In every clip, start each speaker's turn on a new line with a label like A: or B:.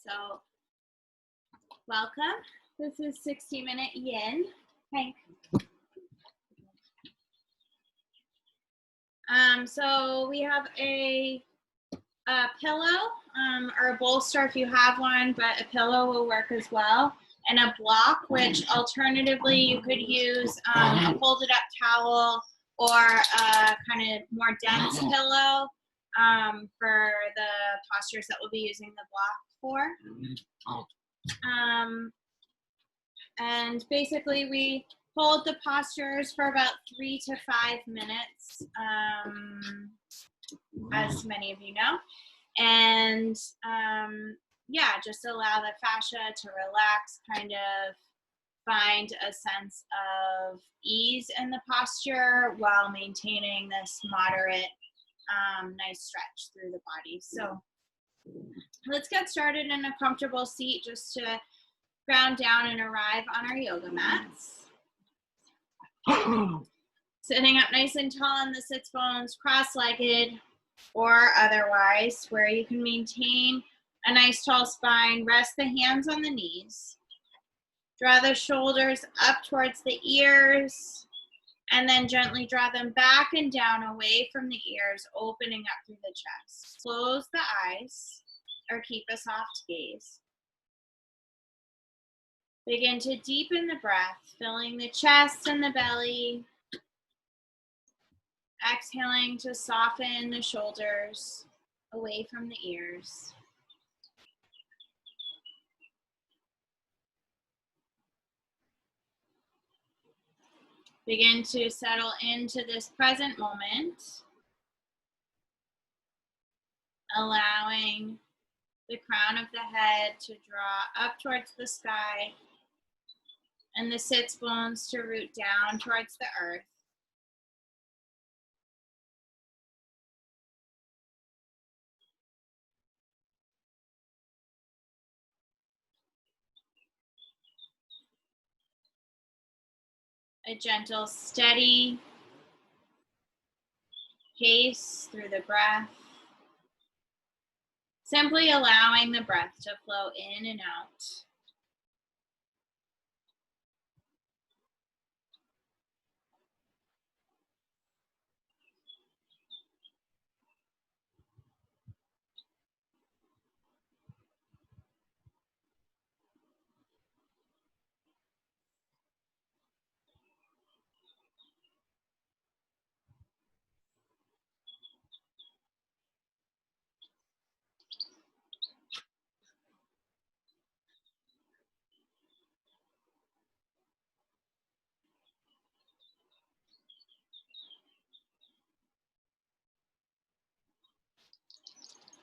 A: So, welcome. This is 60-minute yin. Hank. So we have a pillow or a bolster if you have one, but a pillow will work as well. And a block, which alternatively you could use a folded up towel or a kind of more dense pillow for the postures that we'll be using the block for. And basically we hold the postures for about 3 to 5 minutes, as many of you know. And yeah, just allow the fascia to relax, kind of find a sense of ease in the posture while maintaining this moderate, nice stretch through the body. So let's get started in a comfortable seat just to ground down and arrive on our yoga mats. Sitting up nice and tall on the sits bones, cross-legged or otherwise, where you can maintain a nice tall spine. Rest the hands on the knees. Draw the shoulders up towards the ears, and then gently draw them back and down away from the ears, opening up through the chest. Close the eyes or keep a soft gaze. Begin to deepen the breath, filling the chest and the belly. Exhaling to soften the shoulders away from the ears. Begin to settle into this present moment, allowing the crown of the head to draw up towards the sky and the sits bones to root down towards the earth. A gentle, steady pace through the breath. Simply allowing the breath to flow in and out.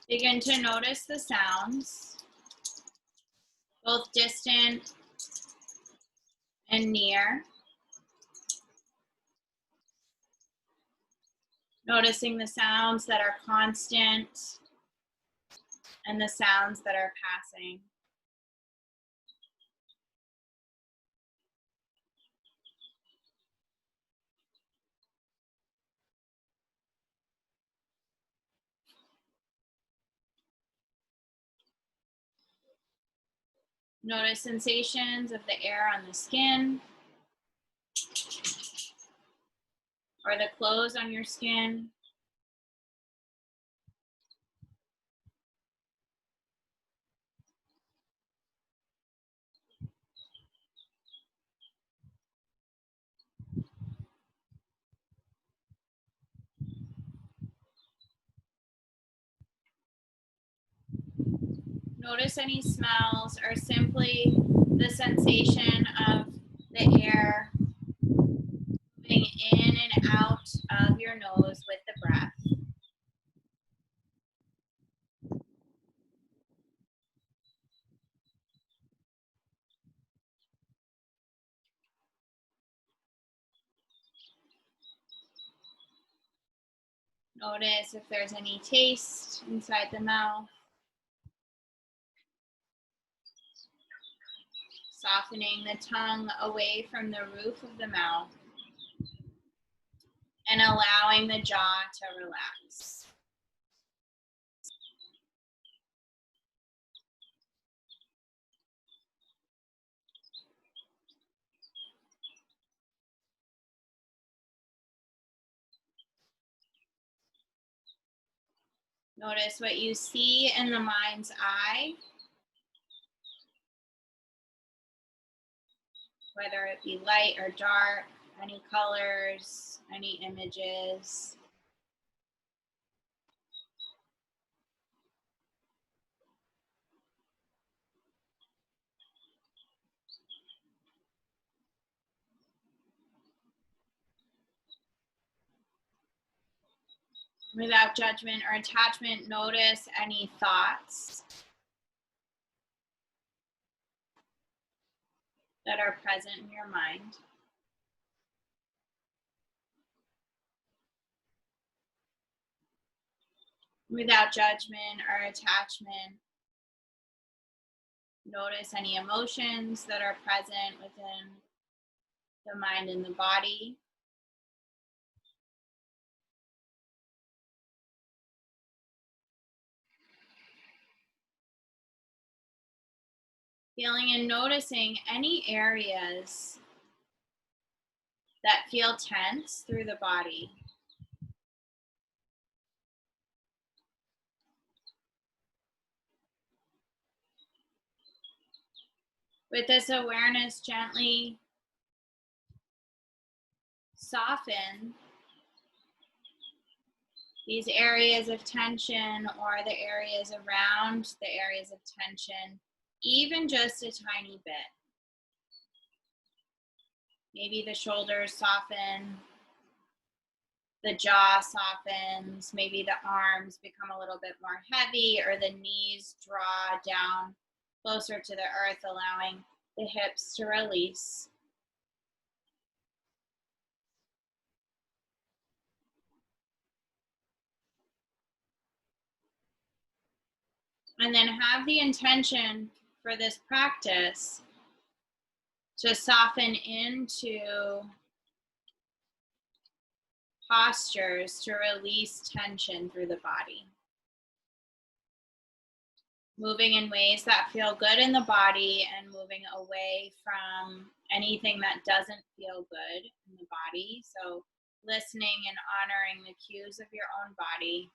A: Begin to notice the sounds, both distant and near. Noticing the sounds that are constant and the sounds that are passing. Notice sensations of the air on the skin or the clothes on your skin. Notice any smells or simply the sensation of the air moving in and out of your nose with the breath. Notice if there's any taste inside the mouth. Softening the tongue away from the roof of the mouth and allowing the jaw to relax. Notice what you see in the mind's eye, whether it be light or dark, any colors, any images. Without judgment or attachment, notice any thoughts that are present in your mind. Without judgment or attachment, notice any emotions that are present within the mind and the body. Feeling and noticing any areas that feel tense through the body. With this awareness, gently soften these areas of tension or the areas around the areas of tension, even just a tiny bit. Maybe the shoulders soften, the jaw softens, maybe the arms become a little bit more heavy, or the knees draw down closer to the earth, allowing the hips to release. And then have the intention for this practice to soften into postures to release tension through the body. Moving in ways that feel good in the body and moving away from anything that doesn't feel good in the body. So listening and honoring the cues of your own body.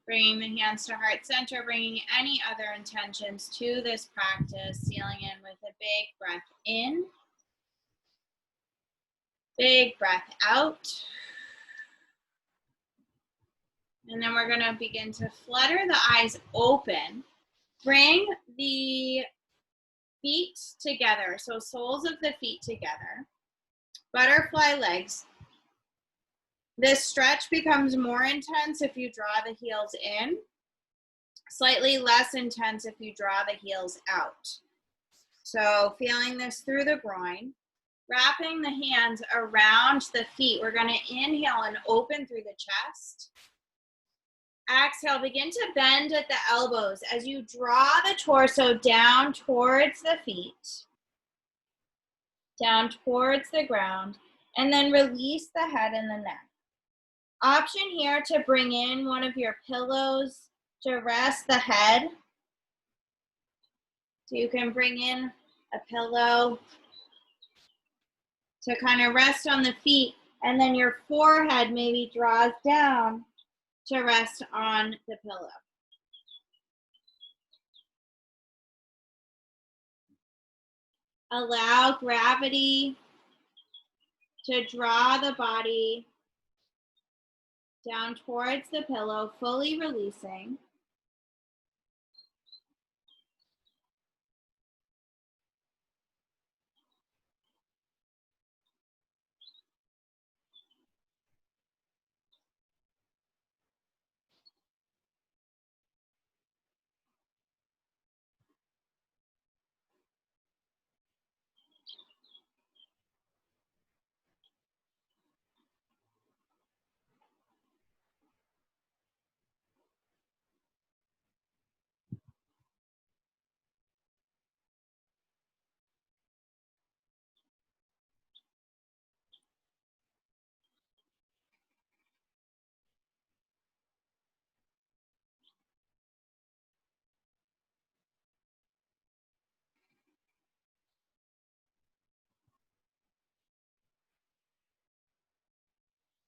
A: Bringing the hands to heart center, bringing any other intentions to this practice, sealing in with a big breath in, big breath out. And then we're gonna begin to flutter the eyes open. Bring the feet together, so soles of the feet together. Butterfly legs. This stretch becomes more intense if you draw the heels in, slightly less intense if you draw the heels out. So feeling this through the groin, wrapping the hands around the feet. We're going to inhale and open through the chest. Exhale, begin to bend at the elbows as you draw the torso down towards the feet, down towards the ground, and then release the head and the neck. Option here to bring in one of your pillows to rest the head. So you can bring in a pillow to kind of rest on the feet, and then your forehead maybe draws down to rest on the pillow. Allow gravity to draw the body down towards the pillow, fully releasing.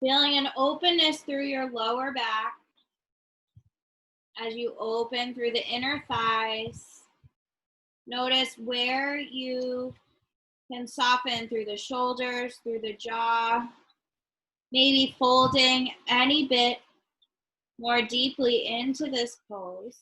A: Feeling an openness through your lower back as you open through the inner thighs. Notice where you can soften through the shoulders, through the jaw, maybe folding any bit more deeply into this pose.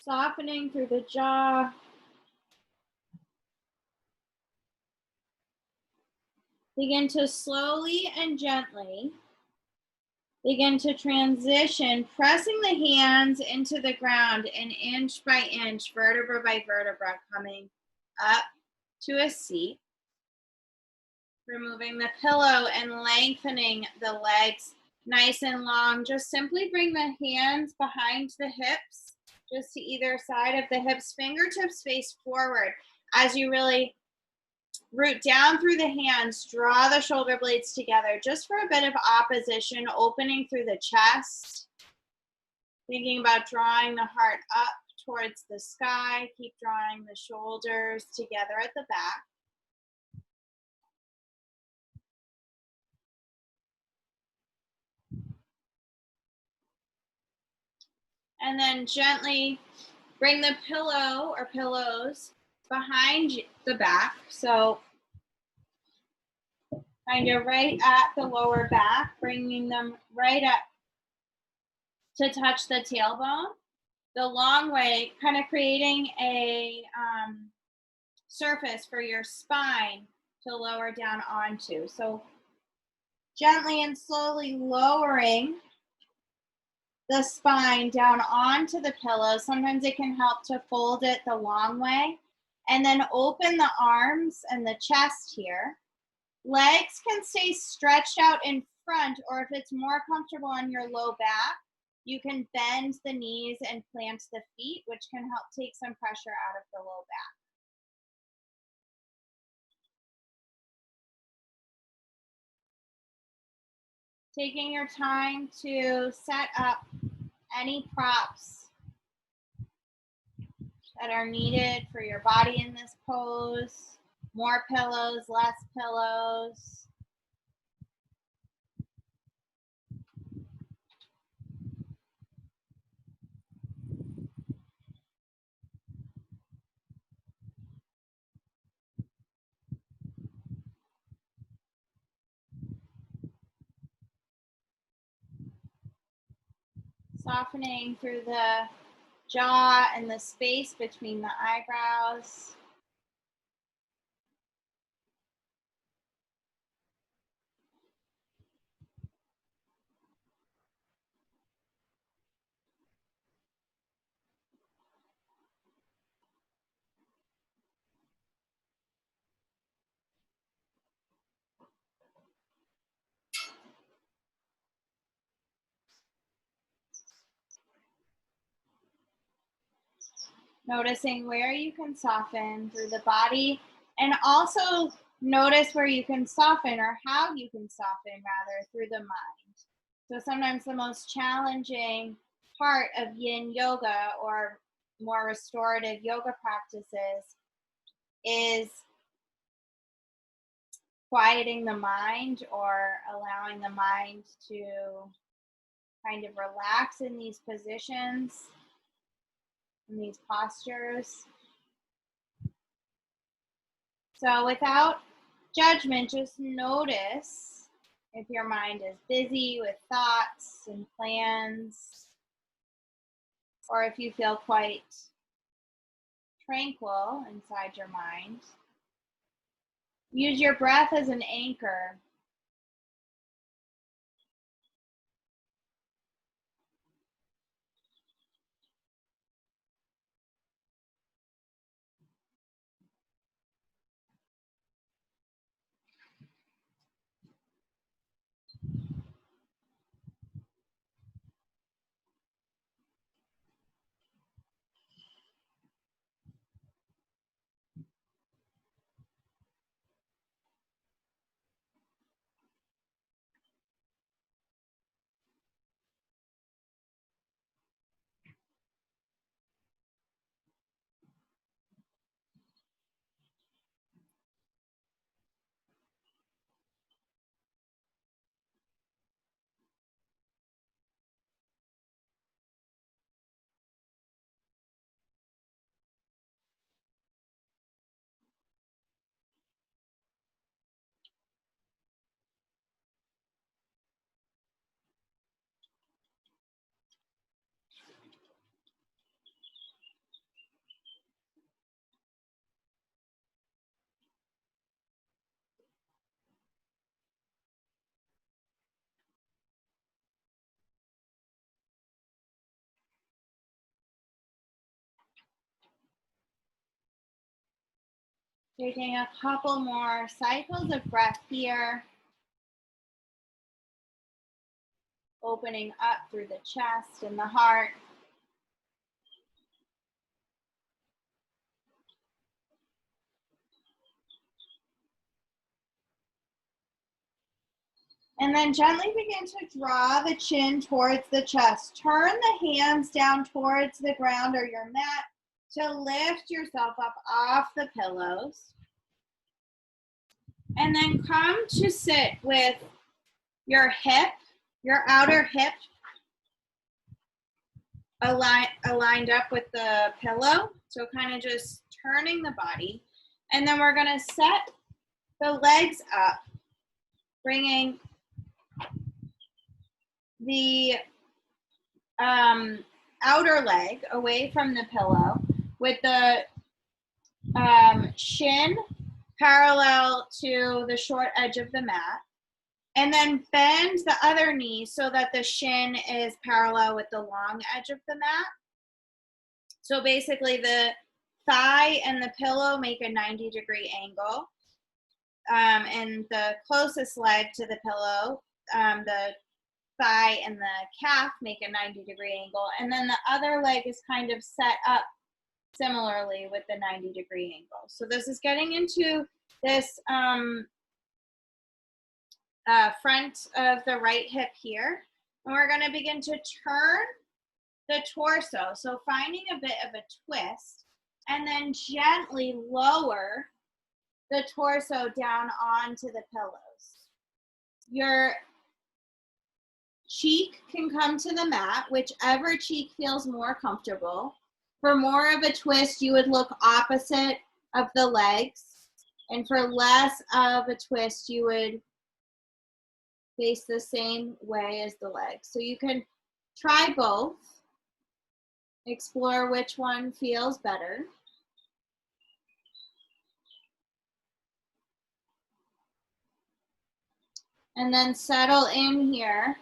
A: Softening through the jaw. Begin to slowly and gently begin to transition, pressing the hands into the ground and inch by inch, vertebra by vertebra, coming up to a seat. Removing the pillow and lengthening the legs nice and long. Just simply bring the hands behind the hips, just to either side of the hips, fingertips face forward as you really root down through the hands, draw the shoulder blades together just for a bit of opposition, opening through the chest. Thinking about drawing the heart up towards the sky. Keep drawing the shoulders together at the back. And then gently bring the pillow or pillows behind the back. So kind of right at the lower back, bringing them right up to touch the tailbone. The long way, kind of creating a surface for your spine to lower down onto. So gently and slowly lowering the spine down onto the pillow. Sometimes it can help to fold it the long way. And then open the arms and the chest here. Legs can stay stretched out in front, or if it's more comfortable on your low back, you can bend the knees and plant the feet, which can help take some pressure out of the low back. Taking your time to set up any props that are needed for your body in this pose. More pillows, less pillows. Softening through the jaw and the space between the eyebrows. Noticing where you can soften through the body, and also notice where you can soften or how you can soften rather through the mind. So sometimes the most challenging part of yin yoga or more restorative yoga practices is quieting the mind or allowing the mind to kind of relax in these positions, in these postures. So without judgment, just notice if your mind is busy with thoughts and plans, or if you feel quite tranquil inside your mind. Use your breath as an anchor. Taking a couple more cycles of breath here, opening up through the chest and the heart. And then gently begin to draw the chin towards the chest. Turn the hands down towards the ground or your mat to lift yourself up off the pillows. And then come to sit with your hip, your outer hip aligned up with the pillow. So kind of just turning the body. And then we're going to set the legs up, bringing the outer leg away from the pillow with the shin parallel to the short edge of the mat. And then bend the other knee so that the shin is parallel with the long edge of the mat. So basically the thigh and the pillow make a 90-degree angle. And the closest leg to the pillow, the thigh and the calf make a 90-degree angle. And then the other leg is kind of set up similarly with the 90-degree angle. So this is getting into this front of the right hip here. And we're going to begin to turn the torso. So finding a bit of a twist and then gently lower the torso down onto the pillows. Your cheek can come to the mat, whichever cheek feels more comfortable. For more of a twist, you would look opposite of the legs. And for less of a twist, you would face the same way as the legs. So you can try both, explore which one feels better. And then settle in here.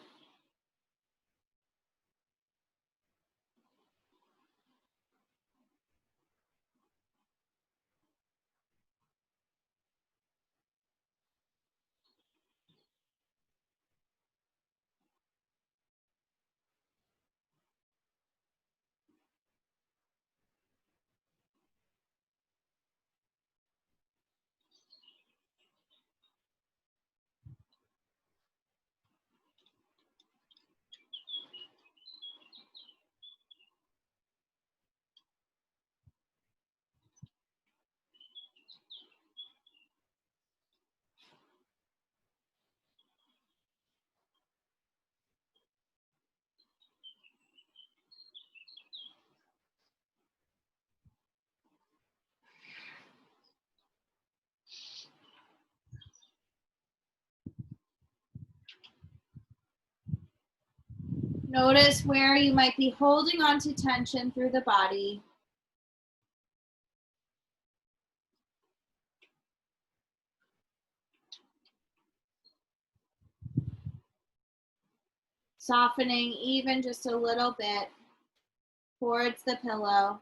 A: Notice where you might be holding on to tension through the body. Softening even just a little bit towards the pillow.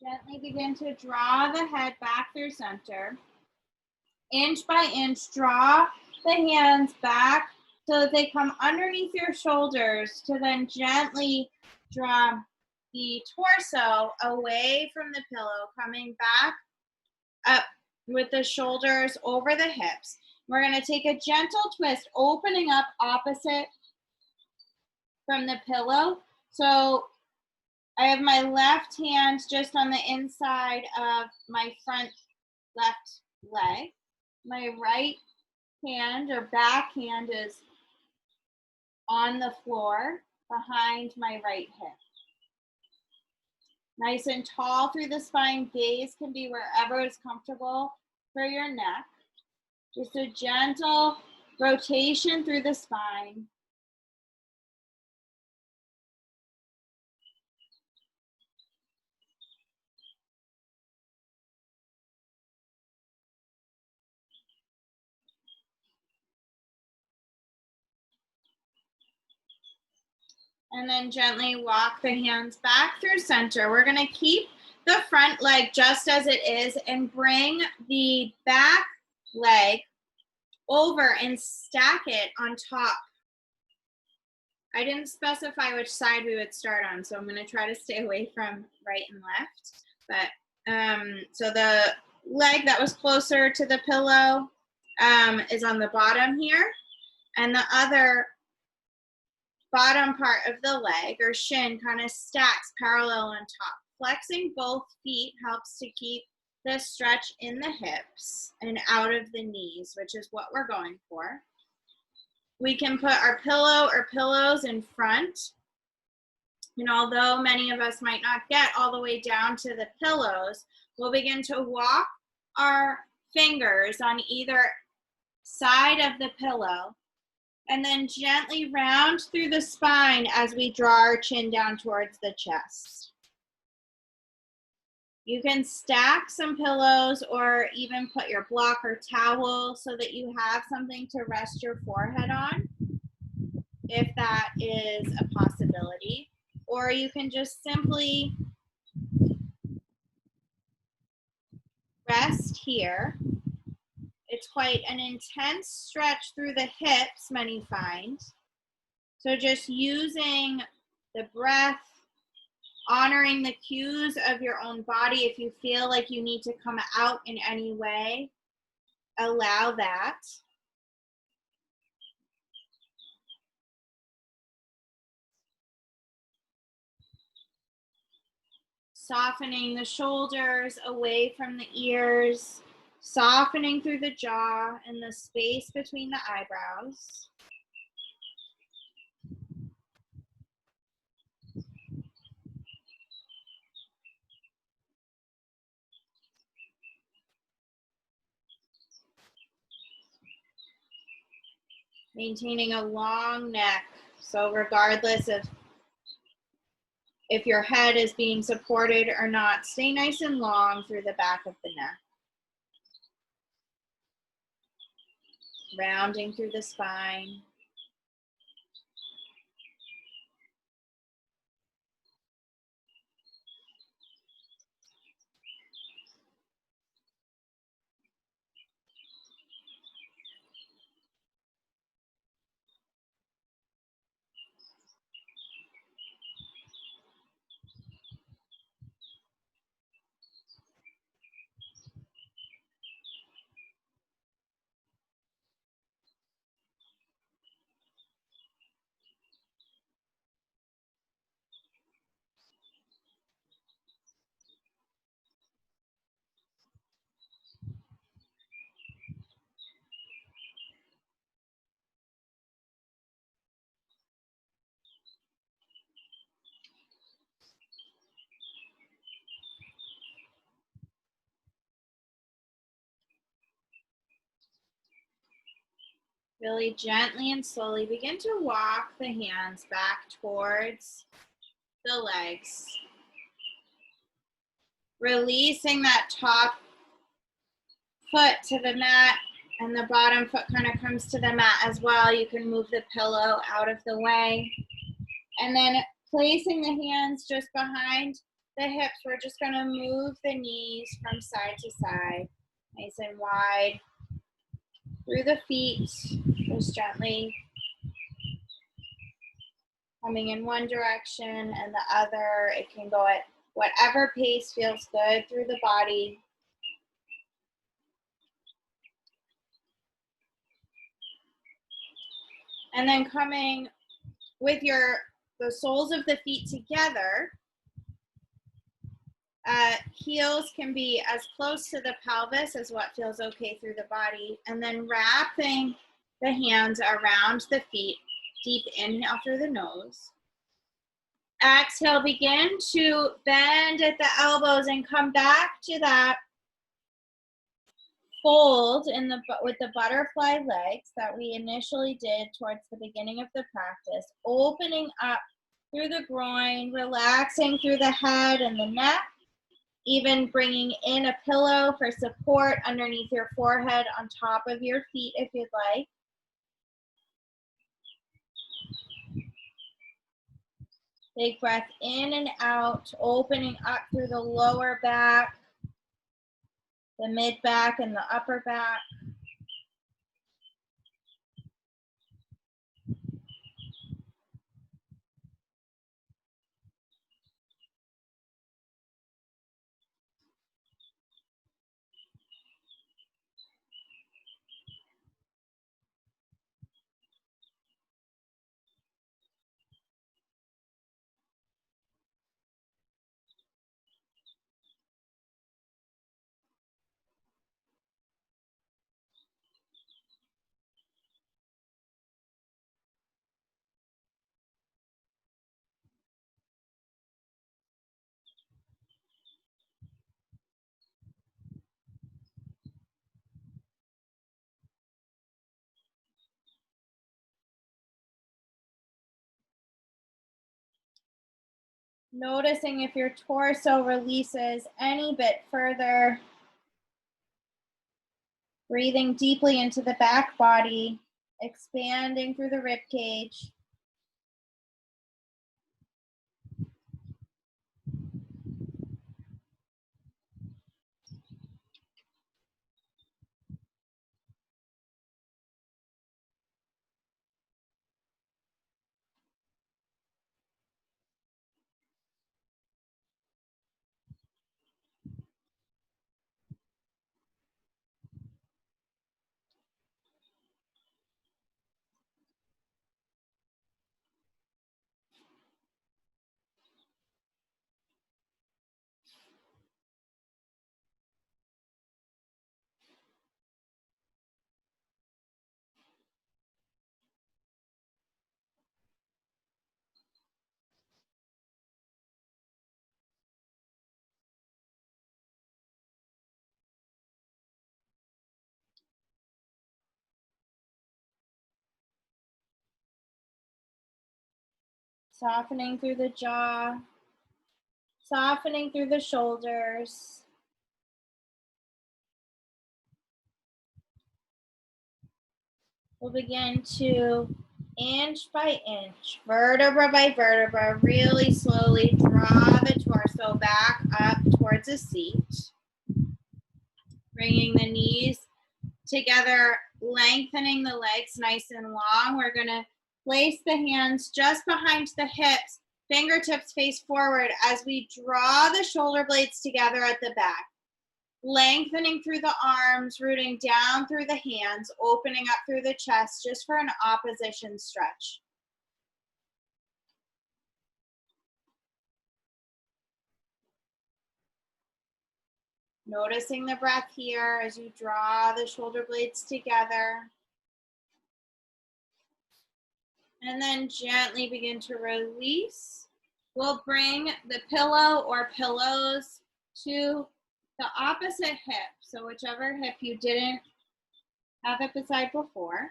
A: Gently begin to draw the head back through center. Inch by inch, draw the hands back so that they come underneath your shoulders to then gently draw the torso away from the pillow, coming back up with the shoulders over the hips. We're going to take a gentle twist, opening up opposite from the pillow. So I have my left hand just on the inside of my front left leg. My right hand or back hand is on the floor behind my right hip. Nice and tall through the spine. Gaze can be wherever is comfortable for your neck. Just a gentle rotation through the spine. And then gently walk the hands back through center. We're going to keep the front leg just as it is and bring the back leg over and stack it on top. I didn't specify which side we would start on, so I'm going to try to stay away from right and left. But so the leg that was closer to the pillow is on the bottom here, and the other bottom part of the leg or shin kind of stacks parallel on top. Flexing both feet helps to keep the stretch in the hips and out of the knees, which is what we're going for. We can put our pillow or pillows in front. And although many of us might not get all the way down to the pillows, we'll begin to walk our fingers on either side of the pillow and then gently round through the spine as we draw our chin down towards the chest. You can stack some pillows or even put your block or towel so that you have something to rest your forehead on, if that is a possibility. Or you can just simply rest here. It's quite an intense stretch through the hips, many find. So just using the breath, honoring the cues of your own body. If you feel like you need to come out in any way, allow that. Softening the shoulders away from the ears, softening through the jaw and the space between the eyebrows. Maintaining a long neck. So regardless of if your head is being supported or not, stay nice and long through the back of the neck. Rounding through the spine. Really gently and slowly begin to walk the hands back towards the legs. Releasing that top foot to the mat and the bottom foot kind of comes to the mat as well. You can move the pillow out of the way. And then placing the hands just behind the hips, we're just going to move the knees from side to side, nice and wide. Through the feet, just gently coming in one direction and the other. It can go at whatever pace feels good through the body. And then coming with the soles of the feet together, heels can be as close to the pelvis as what feels okay through the body. And then wrapping the hands around the feet. Deep inhale through the nose. Exhale, begin to bend at the elbows and come back to that fold with the butterfly legs that we initially did towards the beginning of the practice. Opening up through the groin, relaxing through the head and the neck, even bringing in a pillow for support underneath your forehead on top of your feet if you'd like. Big breath in and out, opening up through the lower back, the mid back and the upper back. Noticing if your torso releases any bit further. Breathing deeply into the back body, expanding through the rib cage. Softening through the jaw, softening through the shoulders. We'll begin to inch by inch, vertebra by vertebra, really slowly draw the torso back up towards a seat. Bringing the knees together, lengthening the legs nice and long. We're going to place the hands just behind the hips, fingertips face forward as we draw the shoulder blades together at the back. Lengthening through the arms, rooting down through the hands, opening up through the chest just for an opposition stretch. Noticing the breath here as you draw the shoulder blades together. And then gently begin to release. We'll bring the pillow or pillows to the opposite hip. So whichever hip you didn't have it beside before.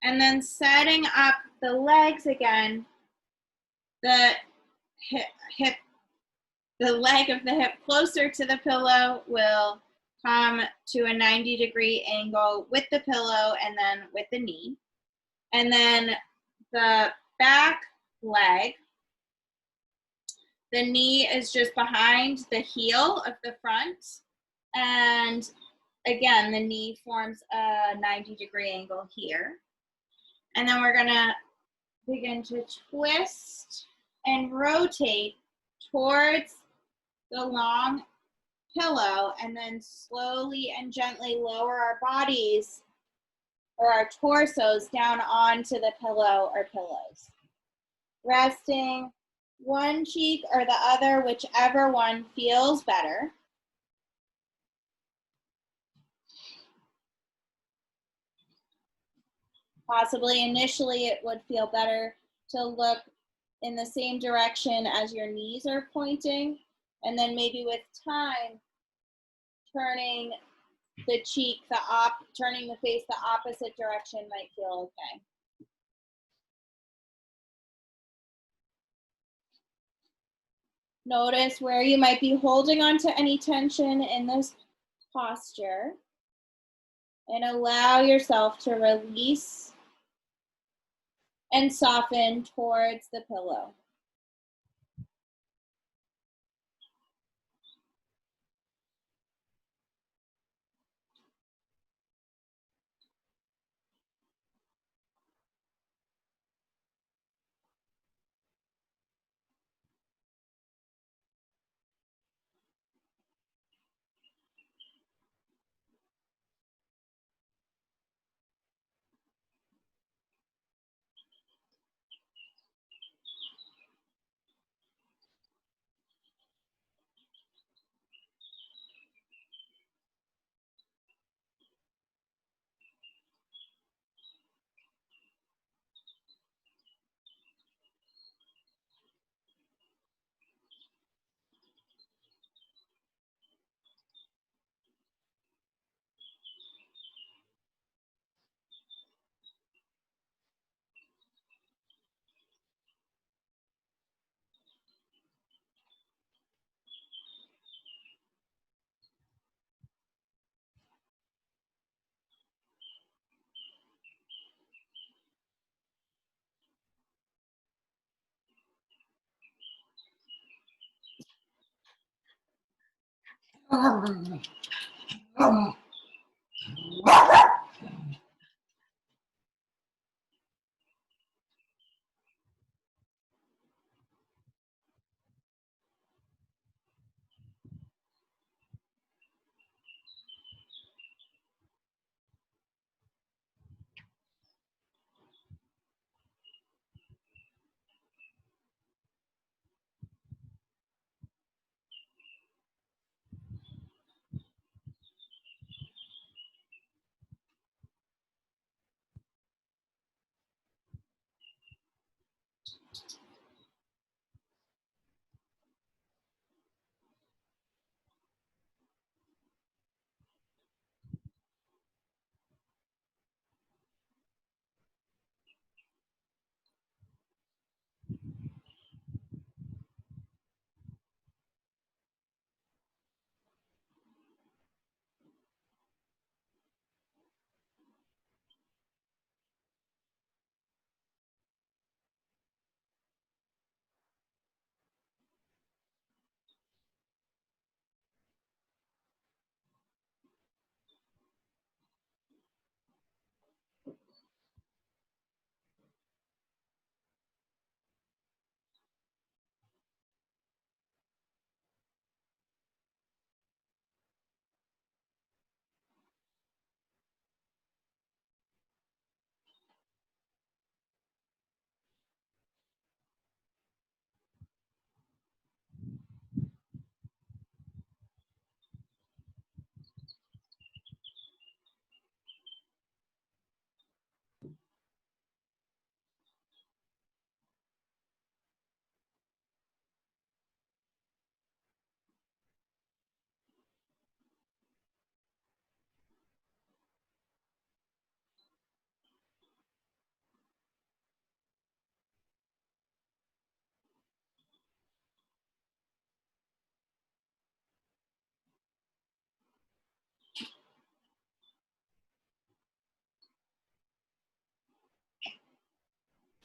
A: And then setting up the legs again, the leg of the hip closer to the pillow will come to a 90-degree angle with the pillow and then with the knee. And then the back leg, the knee is just behind the heel of the front. And again, the knee forms a 90-degree angle here. And then we're gonna begin to twist and rotate towards the long pillow and then slowly and gently lower our bodies or our torsos down onto the pillow or pillows. Resting one cheek or the other, whichever one feels better. Possibly initially it would feel better to look in the same direction as your knees are pointing, and then maybe with time, turning the cheek, turning the face the opposite direction might feel okay. Notice where you might be holding on to any tension in this posture, and allow yourself to release and soften towards the pillow.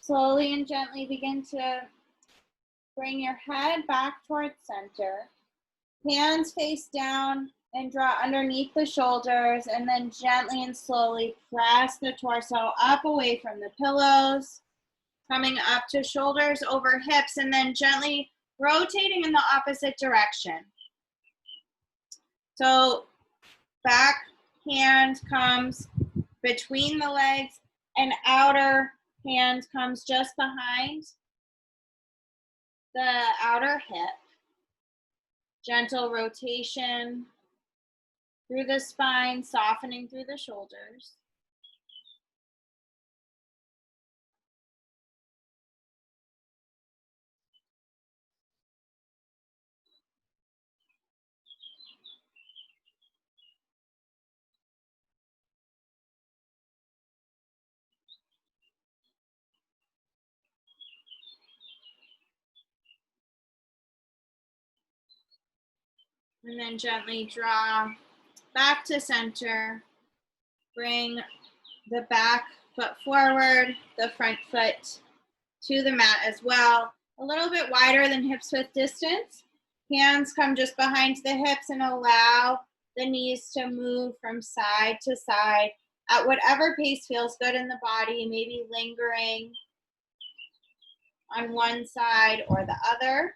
A: Slowly and gently begin to bring your head back towards center. Hands face down and draw underneath the shoulders, and then gently and slowly press the torso up away from the pillows, coming up to shoulders over hips, and then gently rotating in the opposite direction. So back hand comes between the legs and outer hand comes just behind the outer hip. Gentle rotation through the spine, softening through the shoulders. And then gently draw back to center. Bring the back foot forward, the front foot to the mat as well. A little bit wider than hips width distance. Hands come just behind the hips and allow the knees to move from side to side at whatever pace feels good in the body, maybe lingering on one side or the other.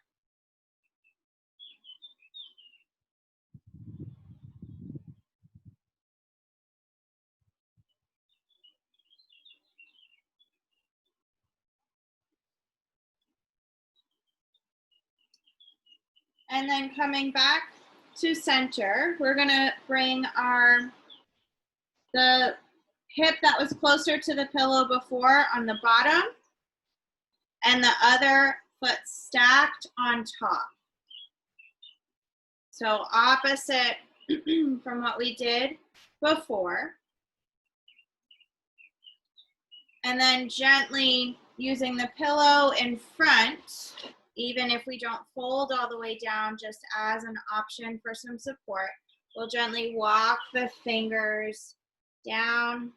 A: And then coming back to center, we're gonna bring the hip that was closer to the pillow before on the bottom and the other foot stacked on top. So opposite from what we did before. And then gently using the pillow in front, even if we don't fold all the way down, just as an option for some support, we'll gently walk the fingers down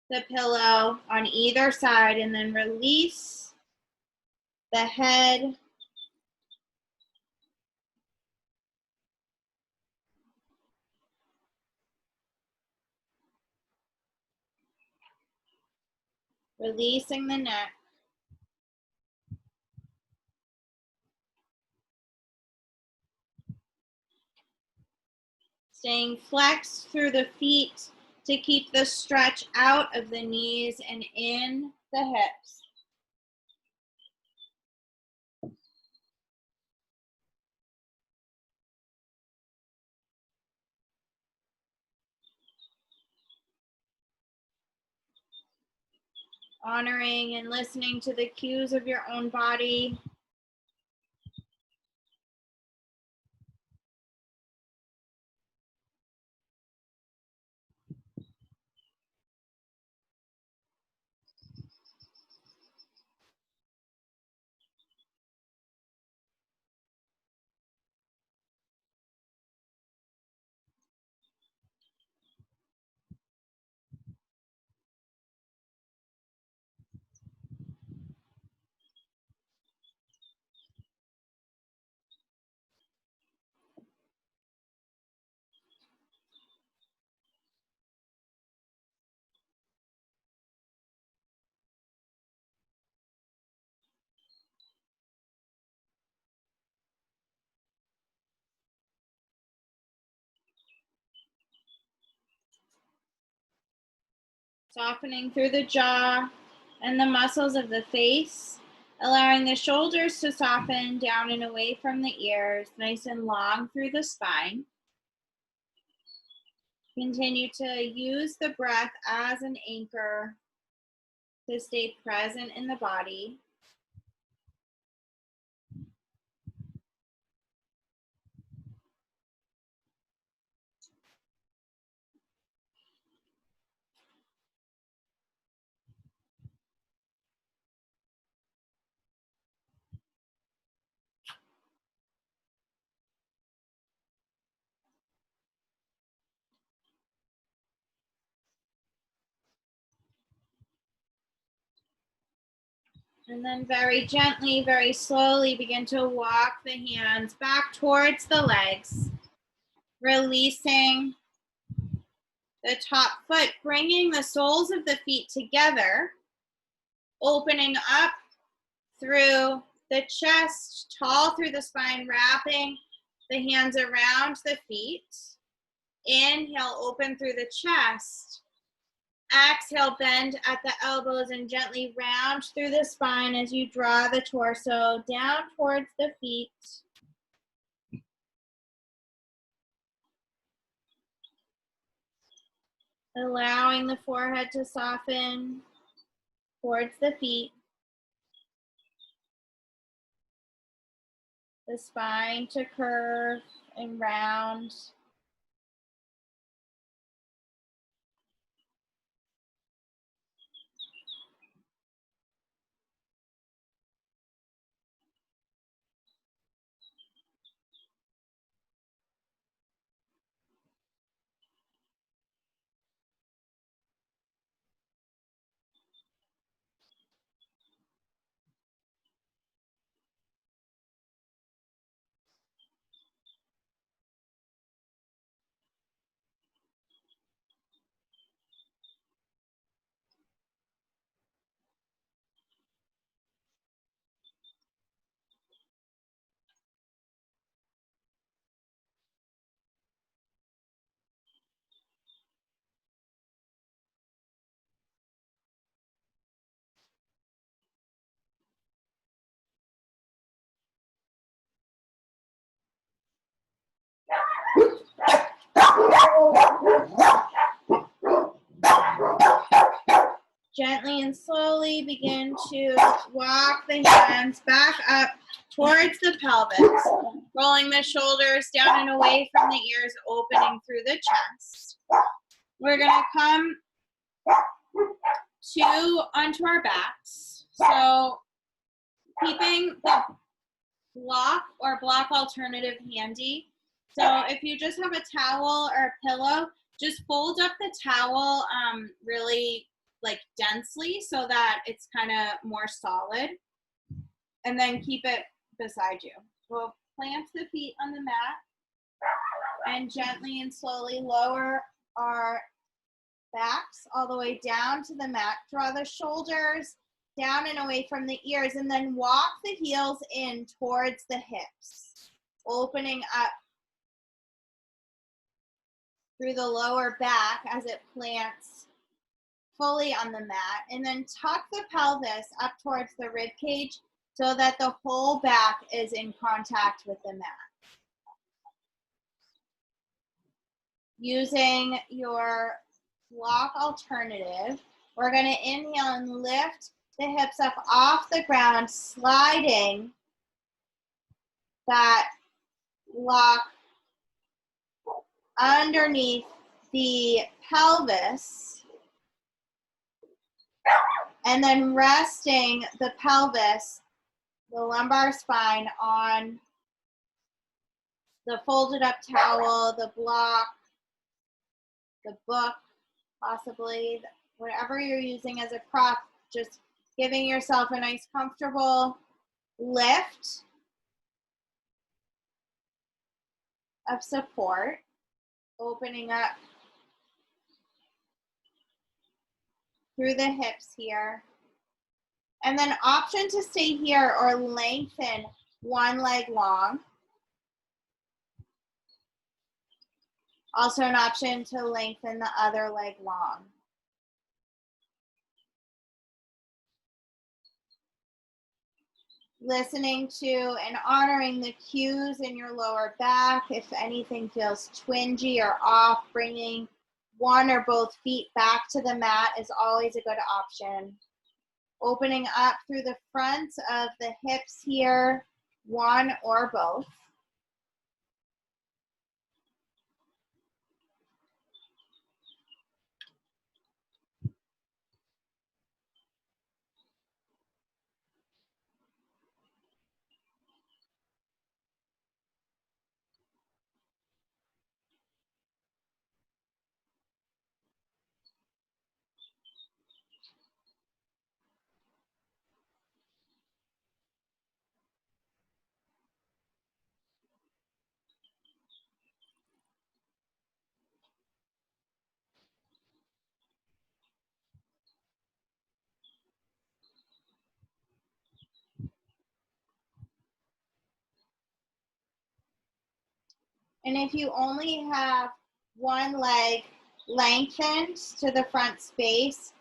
A: the pillow on either side and then release the head Releasing the neck. Staying flexed through the feet to keep the stretch out of the knees and in the hips. Honoring and listening to the cues of your own body. Softening through the jaw and the muscles of the face, allowing the shoulders to soften down and away from the ears, nice and long through the spine. Continue to use the breath as an anchor to stay present in the body. And then very gently, very slowly begin to walk the hands back towards the legs, releasing the top foot, bringing the soles of the feet together, opening up through the chest, tall through the spine, wrapping the hands around the feet. Inhale, open through the chest. Exhale, bend at the elbows and gently round through the spine as you draw the torso down towards the feet. Allowing the forehead to soften towards the feet. The spine to curve and round. Gently and slowly begin to walk the hands back up towards the pelvis, rolling the shoulders down and away from the ears, opening through the chest. We're going to come onto our backs. So keeping the block or block alternative handy. So if you just have a towel or a pillow, just fold up the towel really like densely so that it's kind of more solid, and then keep it beside you. We'll plant the feet on the mat and gently and slowly lower our backs all the way down to the mat. Draw the shoulders down and away from the ears, and then walk the heels in towards the hips, opening up through the lower back as it plants fully on the mat, and then tuck the pelvis up towards the rib cage so that the whole back is in contact with the mat. Using your block alternative, we're going to inhale and lift the hips up off the ground, sliding that block underneath the pelvis, and then resting the pelvis, the lumbar spine, on the folded up towel, the block, the book, possibly, whatever you're using as a prop, just giving yourself a nice comfortable lift of support, opening up through the hips here. And then option to stay here or lengthen one leg long. Also an option to lengthen the other leg long. Listening to and honoring the cues in your lower back. If anything feels twingy or off, bringing one or both feet back to the mat is always a good option. Opening up through the front of the hips here, one or both. And if you only have one leg lengthened to the front space,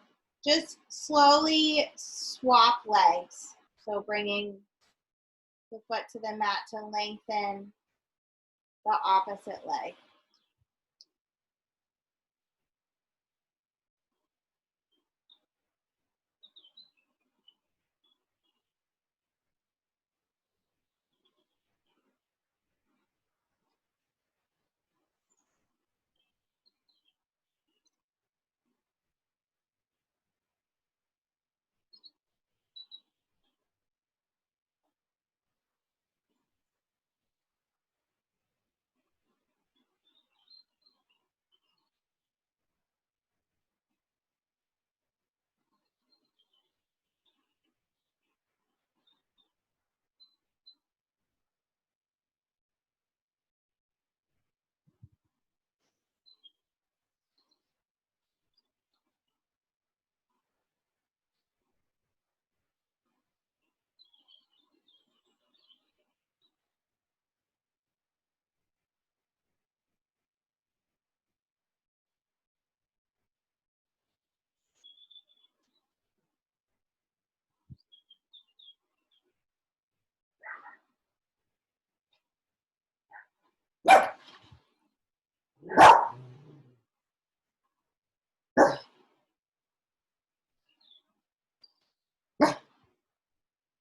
A: just slowly swap legs. So bringing the foot to the mat to lengthen the opposite leg.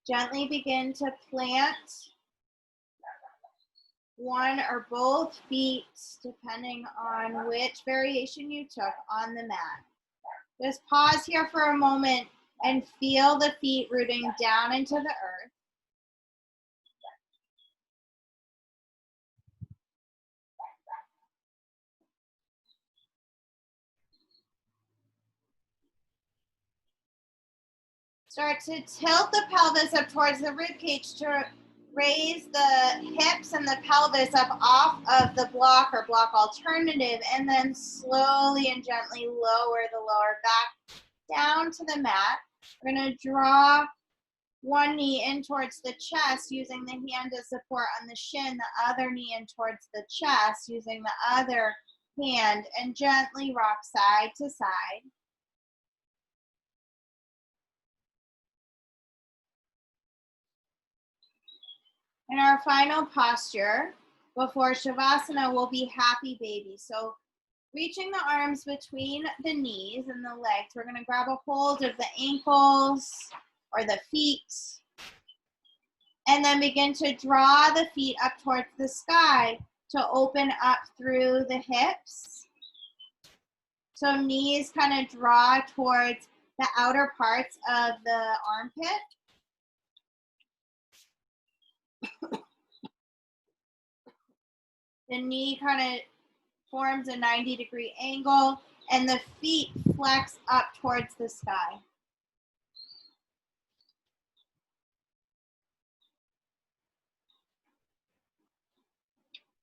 A: Gently begin to plant one or both feet, depending on which variation you took, on the mat. Just pause here for a moment and feel the feet rooting down into the earth. Start to tilt the pelvis up towards the rib cage to raise the hips and the pelvis up off of the block or block alternative, and then slowly and gently lower the lower back down to the mat. We're going to draw one knee in towards the chest using the hand as support on the shin, the other knee in towards the chest using the other hand, and gently rock side to side. And our final posture before Shavasana will be happy baby. So reaching the arms between the knees and the legs, we're going to grab a hold of the ankles or the feet, and then begin to draw the feet up towards the sky to open up through the hips. So knees kind of draw towards the outer parts of the armpit. The knee kind of forms a 90-degree angle, and the feet flex up towards the sky.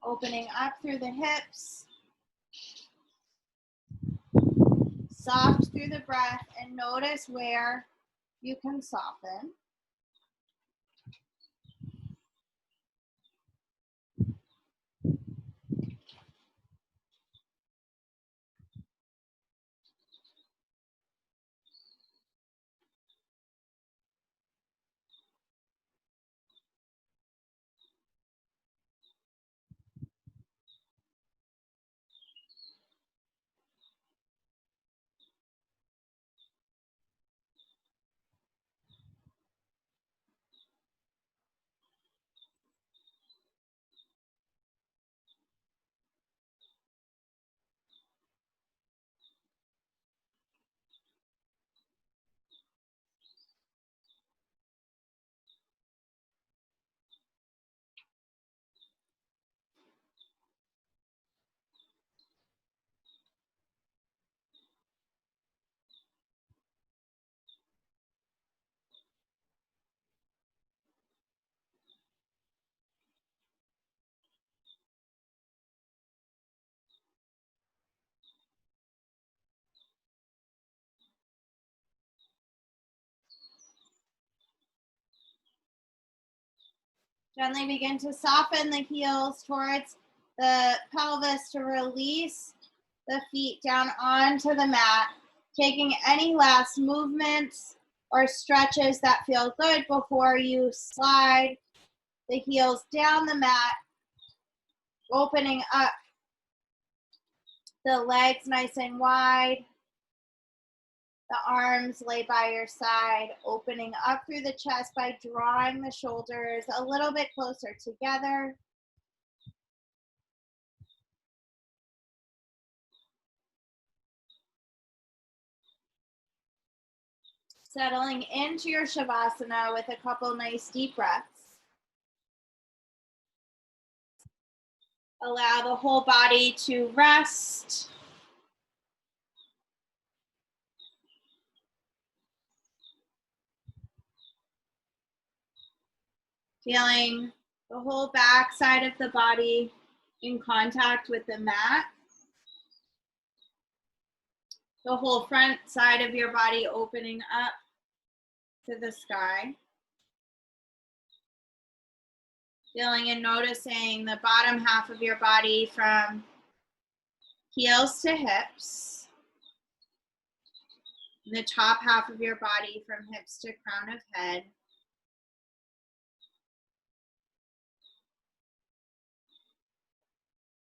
A: Opening up through the hips. Soft through the breath, and notice where you can soften. Gently begin to soften the heels towards the pelvis to release the feet down onto the mat, taking any last movements or stretches that feel good before you slide the heels down the mat, opening up the legs nice and wide. The arms lay by your side, opening up through the chest by drawing the shoulders a little bit closer together. Settling into your Shavasana with a couple nice deep breaths. Allow the whole body to rest. Feeling the whole back side of the body in contact with the mat. The whole front side of your body opening up to the sky. Feeling and noticing the bottom half of your body from heels to hips. And the top half of your body from hips to crown of head.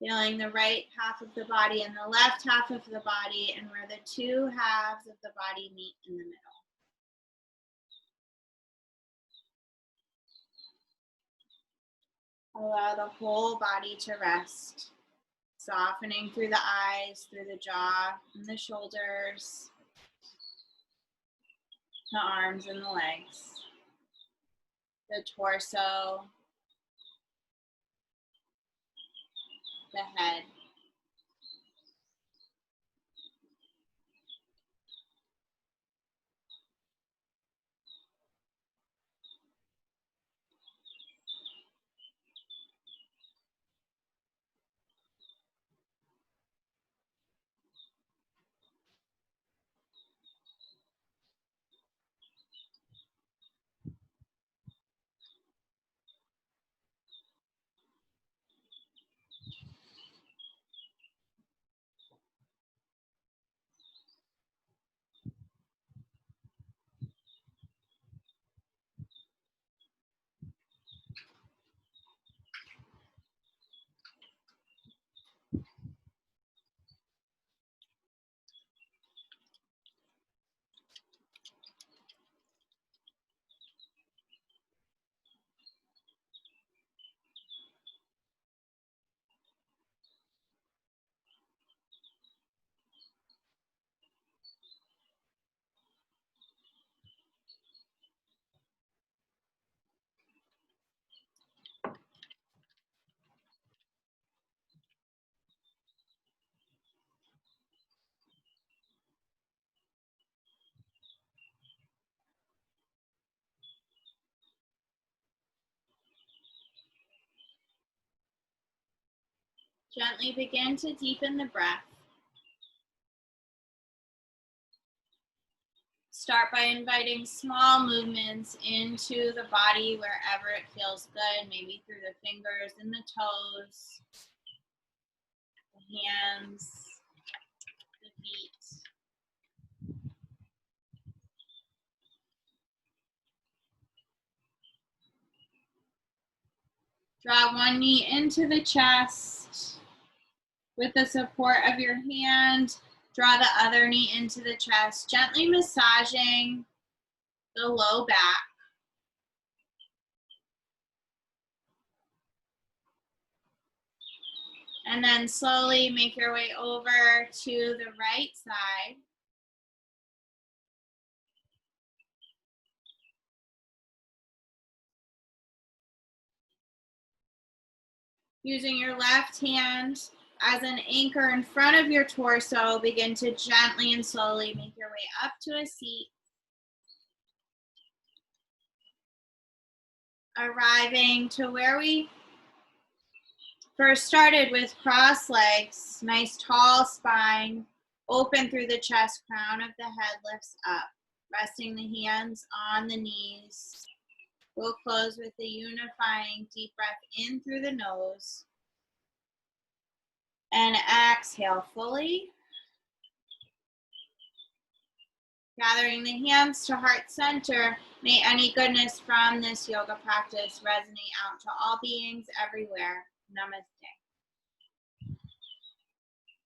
A: Feeling the right half of the body and the left half of the body, and where the two halves of the body meet in the middle. Allow the whole body to rest, softening through the eyes, through the jaw, and the shoulders, the arms and the legs, the torso, the head. Gently begin to deepen the breath. Start by inviting small movements into the body wherever it feels good, maybe through the fingers and the toes, the hands, the feet. Draw one knee into the chest. With the support of your hand, draw the other knee into the chest, gently massaging the low back. And then slowly make your way over to the right side. Using your left hand as an anchor in front of your torso, begin to gently and slowly make your way up to a seat. Arriving to where we first started with crossed legs, nice tall spine, open through the chest, crown of the head lifts up, resting the hands on the knees. We'll close with a unifying deep breath in through the nose. And exhale fully. Gathering the hands to heart center, may any goodness from this yoga practice resonate out to all beings everywhere. Namaste.